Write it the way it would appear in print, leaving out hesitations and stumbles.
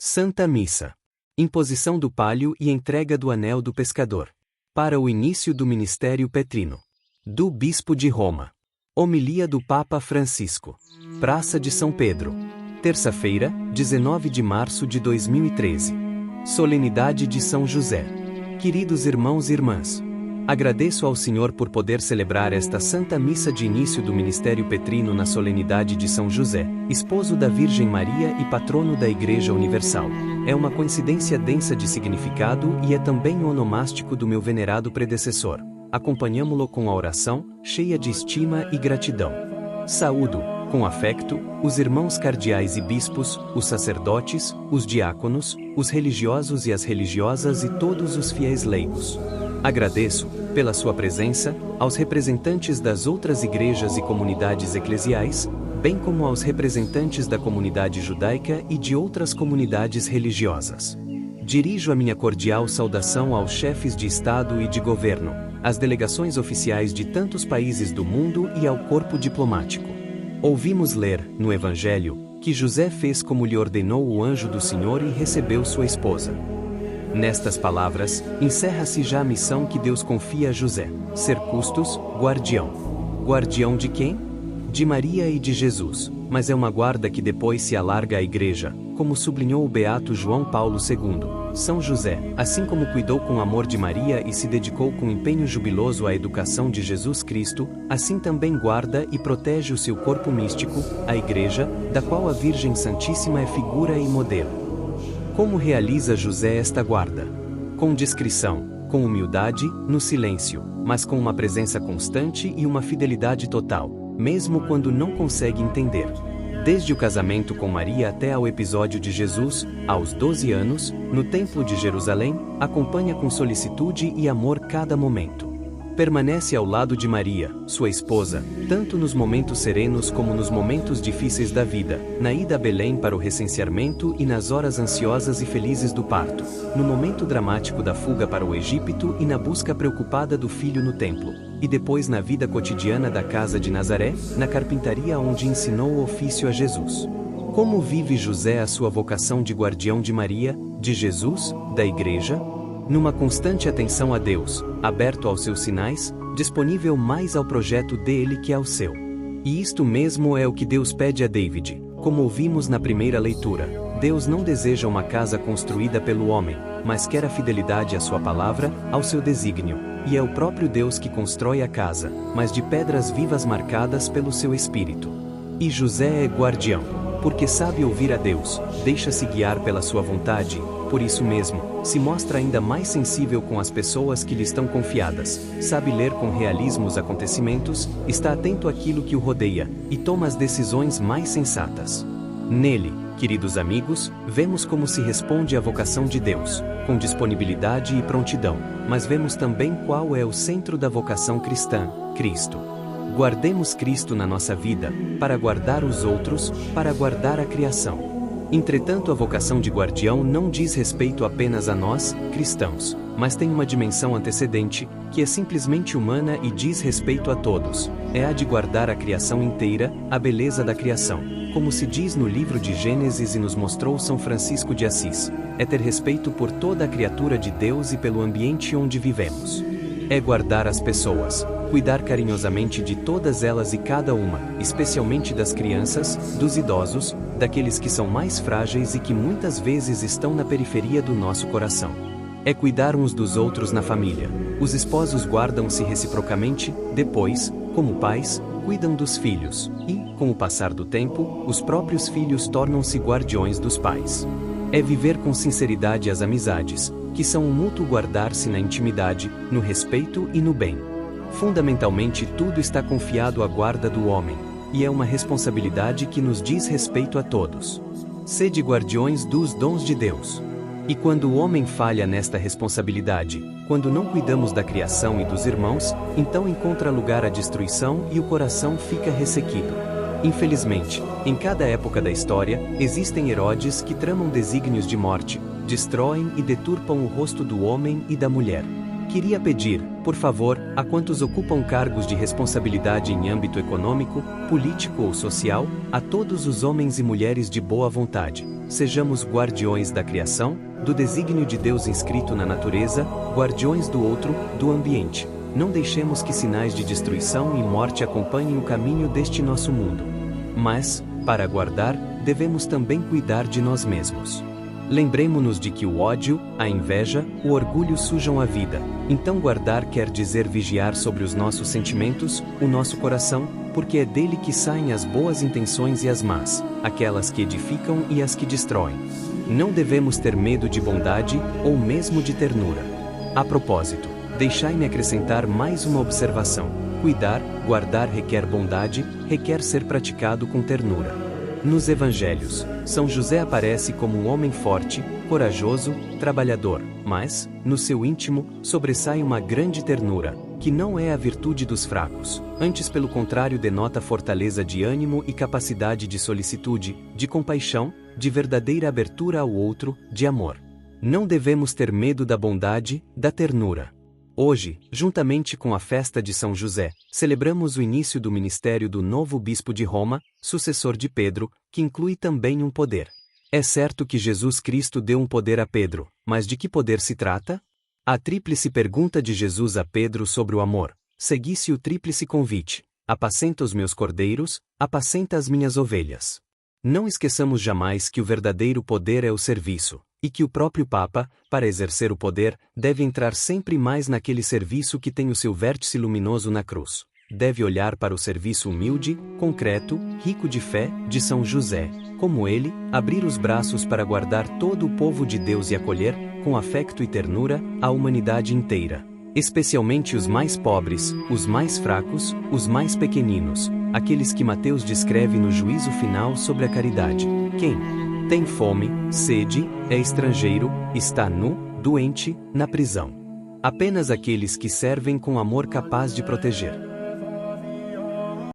Santa Missa. Imposição do palio e entrega do anel do pescador. Para o início do ministério petrino. Do Bispo de Roma. Homilia do Papa Francisco. Praça de São Pedro. Terça-feira, 19 de março de 2013. Solenidade de São José. Queridos irmãos e irmãs, agradeço ao Senhor por poder celebrar esta Santa Missa de início do ministério petrino na solenidade de São José, esposo da Virgem Maria e patrono da Igreja Universal. É uma coincidência densa de significado e é também o onomástico do meu venerado predecessor. Acompanhamo-lo com a oração, cheia de estima e gratidão. Saúdo, com afecto, os irmãos cardeais e bispos, os sacerdotes, os diáconos, os religiosos e as religiosas e todos os fiéis leigos. Agradeço, pela sua presença, aos representantes das outras igrejas e comunidades eclesiais, bem como aos representantes da comunidade judaica e de outras comunidades religiosas. Dirijo a minha cordial saudação aos chefes de Estado e de governo, às delegações oficiais de tantos países do mundo e ao corpo diplomático. Ouvimos ler, no Evangelho, que José fez como lhe ordenou o anjo do Senhor e recebeu sua esposa. Nestas palavras, encerra-se já a missão que Deus confia a José, ser custos, guardião. Guardião de quem? De Maria e de Jesus, mas é uma guarda que depois se alarga à Igreja, como sublinhou o beato João Paulo II. São José, assim como cuidou com amor de Maria e se dedicou com empenho jubiloso à educação de Jesus Cristo, assim também guarda e protege o seu corpo místico, a Igreja, da qual a Virgem Santíssima é figura e modelo. Como realiza José esta guarda? Com discrição, com humildade, no silêncio, mas com uma presença constante e uma fidelidade total, mesmo quando não consegue entender. Desde o casamento com Maria até ao episódio de Jesus, aos 12 anos, no Templo de Jerusalém, acompanha com solicitude e amor cada momento. Permanece ao lado de Maria, sua esposa, tanto nos momentos serenos como nos momentos difíceis da vida, na ida a Belém para o recenseamento e nas horas ansiosas e felizes do parto, no momento dramático da fuga para o Egito e na busca preocupada do filho no templo, e depois na vida cotidiana da casa de Nazaré, na carpintaria onde ensinou o ofício a Jesus. Como vive José a sua vocação de guardião de Maria, de Jesus, da Igreja? Numa constante atenção a Deus, aberto aos seus sinais, disponível mais ao projeto dele que ao seu. E isto mesmo é o que Deus pede a David, como ouvimos na primeira leitura. Deus não deseja uma casa construída pelo homem, mas quer a fidelidade à sua palavra, ao seu desígnio, e é o próprio Deus que constrói a casa, mas de pedras vivas marcadas pelo seu espírito. E José é guardião, porque sabe ouvir a Deus, deixa-se guiar pela sua vontade, por isso mesmo, se mostra ainda mais sensível com as pessoas que lhe estão confiadas, sabe ler com realismo os acontecimentos, está atento àquilo que o rodeia, e toma as decisões mais sensatas. Nele, queridos amigos, vemos como se responde à vocação de Deus, com disponibilidade e prontidão, mas vemos também qual é o centro da vocação cristã, Cristo. Guardemos Cristo na nossa vida, para guardar os outros, para guardar a criação. Entretanto, a vocação de guardião não diz respeito apenas a nós, cristãos, mas tem uma dimensão antecedente, que é simplesmente humana e diz respeito a todos. É a de guardar a criação inteira, a beleza da criação, como se diz no livro de Gênesis e nos mostrou São Francisco de Assis. É ter respeito por toda a criatura de Deus e pelo ambiente onde vivemos. É guardar as pessoas, cuidar carinhosamente de todas elas e cada uma, especialmente das crianças, dos idosos, daqueles que são mais frágeis e que muitas vezes estão na periferia do nosso coração. É cuidar uns dos outros na família. Os esposos guardam-se reciprocamente, depois, como pais, cuidam dos filhos, e, com o passar do tempo, os próprios filhos tornam-se guardiões dos pais. É viver com sinceridade as amizades, que são um mútuo guardar-se na intimidade, no respeito e no bem. Fundamentalmente tudo está confiado à guarda do homem, e é uma responsabilidade que nos diz respeito a todos. Sede guardiões dos dons de Deus. E quando o homem falha nesta responsabilidade, quando não cuidamos da criação e dos irmãos, então encontra lugar a destruição e o coração fica ressequido. Infelizmente, em cada época da história, existem Herodes que tramam desígnios de morte, destroem e deturpam o rosto do homem e da mulher. Queria pedir, por favor, a quantos ocupam cargos de responsabilidade em âmbito econômico, político ou social, a todos os homens e mulheres de boa vontade, sejamos guardiões da criação, do desígnio de Deus inscrito na natureza, guardiões do outro, do ambiente. Não deixemos que sinais de destruição e morte acompanhem o caminho deste nosso mundo. Mas, para guardar, devemos também cuidar de nós mesmos. Lembremo-nos de que o ódio, a inveja, o orgulho sujam a vida. Então guardar quer dizer vigiar sobre os nossos sentimentos, o nosso coração, porque é dele que saem as boas intenções e as más, aquelas que edificam e as que destroem. Não devemos ter medo de bondade, ou mesmo de ternura. A propósito, deixai-me acrescentar mais uma observação. Cuidar, guardar requer bondade, requer ser praticado com ternura. Nos Evangelhos, São José aparece como um homem forte, corajoso, trabalhador, mas, no seu íntimo, sobressai uma grande ternura, que não é a virtude dos fracos, antes pelo contrário denota fortaleza de ânimo e capacidade de solicitude, de compaixão, de verdadeira abertura ao outro, de amor. Não devemos ter medo da bondade, da ternura. Hoje, juntamente com a festa de São José, celebramos o início do ministério do novo bispo de Roma, sucessor de Pedro, que inclui também um poder. É certo que Jesus Cristo deu um poder a Pedro, mas de que poder se trata? A tríplice pergunta de Jesus a Pedro sobre o amor. Seguisse o tríplice convite: apacenta os meus cordeiros, apacenta as minhas ovelhas. Não esqueçamos jamais que o verdadeiro poder é o serviço, e que o próprio Papa, para exercer o poder, deve entrar sempre mais naquele serviço que tem o seu vértice luminoso na cruz. Deve olhar para o serviço humilde, concreto, rico de fé, de São José, como ele, abrir os braços para guardar todo o povo de Deus e acolher, com afeto e ternura, a humanidade inteira. Especialmente os mais pobres, os mais fracos, os mais pequeninos, aqueles que Mateus descreve no juízo final sobre a caridade. Quem tem fome, sede, é estrangeiro, está nu, doente, na prisão. Apenas aqueles que servem com amor capaz de proteger.